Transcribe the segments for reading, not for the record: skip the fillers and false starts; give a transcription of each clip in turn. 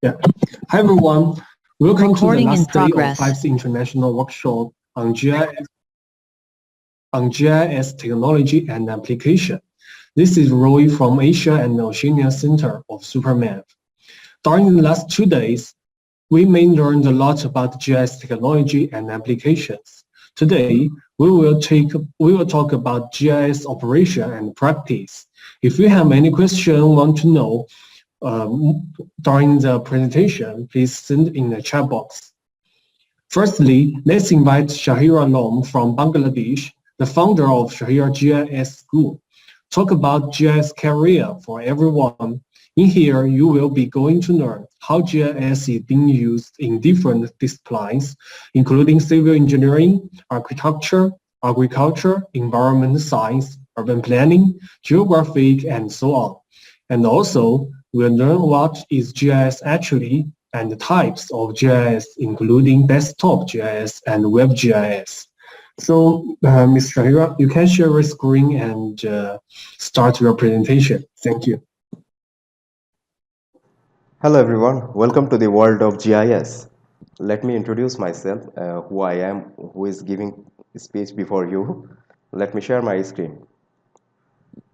Yeah. Hi everyone. Welcome to the last day of progress. 5th International Workshop on GIS technology and application. This is Roy from Asia and Oceania Center of SuperMap. During the last 2 days, we may learn a lot about GIS technology and applications. Today, we will talk about GIS operation and practice. If you have any question want to know during the presentation, please send in the chat box. Firstly, let's invite Shahriar Sir from Bangladesh, the founder of Shahriar GIS School, talk about GIS career for everyone. In here, you will be going to learn how GIS is being used in different disciplines, including civil engineering, architecture, agriculture, environmental science, urban planning, geography, and so on. And also, we'll learn what is GIS actually and the types of GIS, including desktop GIS and web GIS. So, Ms. Shahriar, you can share your screen and start your presentation. Thank you. Hello everyone, welcome to the world of GIS. Let me introduce myself, who I am, who is giving speech before you. Let me share my screen.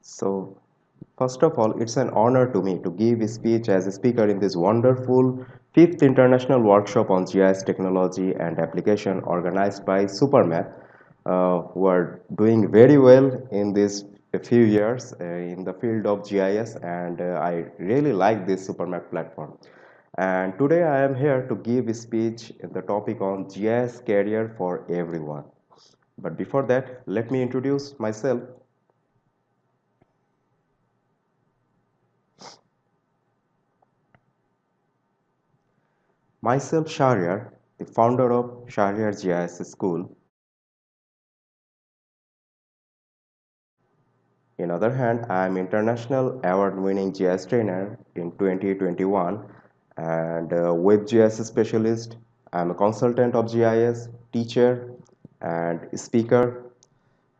So, first of all, it's an honor to me to give a speech as a speaker in this wonderful 5th International Workshop on GIS technology and application organized by SuperMap, who are doing very well in this few years in the field of GIS, and I really like this SuperMap platform. And today I am here to give a speech in the topic on GIS career for everyone. But before that, let me introduce myself. Myself, Shahriar, the founder of Shahriar GIS School. In other hand, I am international award-winning GIS trainer in 2021 and web GIS specialist. I am a consultant of GIS, teacher and speaker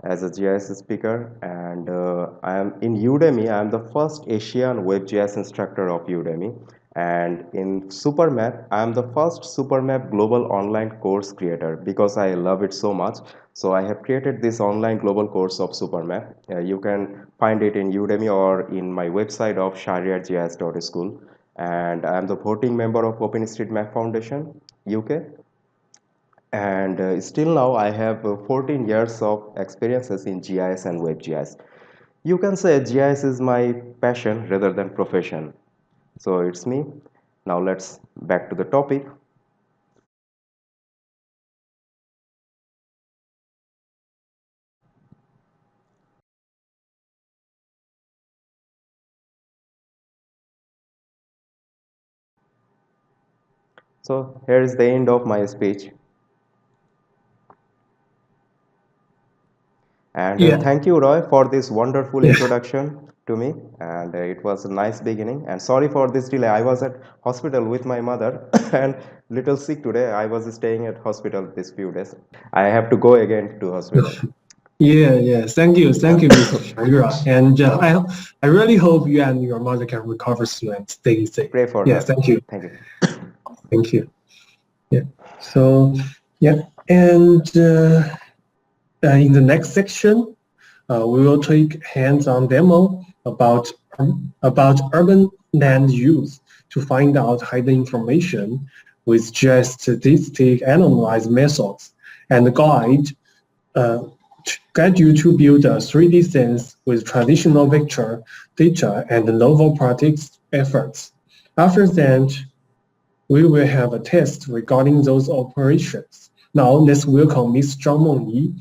as a GIS speaker, and I am in Udemy. I am the first Asian web GIS instructor of Udemy, and in SuperMap, I am the first SuperMap global online course creator because I love it so much. So I have created this online global course of SuperMap. You can find it in Udemy or in my website of shahriargis.school, and I am the voting member of OpenStreetMap Foundation, UK. And still now I have 14 years of experiences in GIS and web GIS. You can say GIS is my passion rather than profession. So it's me. Now let's back to the topic. So here is the end of my speech. And thank you, Roy, for this wonderful introduction to me. And it was a nice beginning. And sorry for this delay. I was at hospital with my mother and little sick today. I was staying at hospital these few days. I have to go again to hospital. Yeah. Thank you, Mr. Shahriar. And I really hope you and your mother can recover soon and stay safe. Pray for her. Thank you. Thank you. Thank you. Yeah. So and in the next section, we will take hands-on demo about urban land use to find out hidden information with GIS statistic analyze methods and guide you to build a 3D sense with traditional vector data and novel practice efforts. After that, we will have a test regarding those operations. Now let's welcome Ms. Zhang Mengyi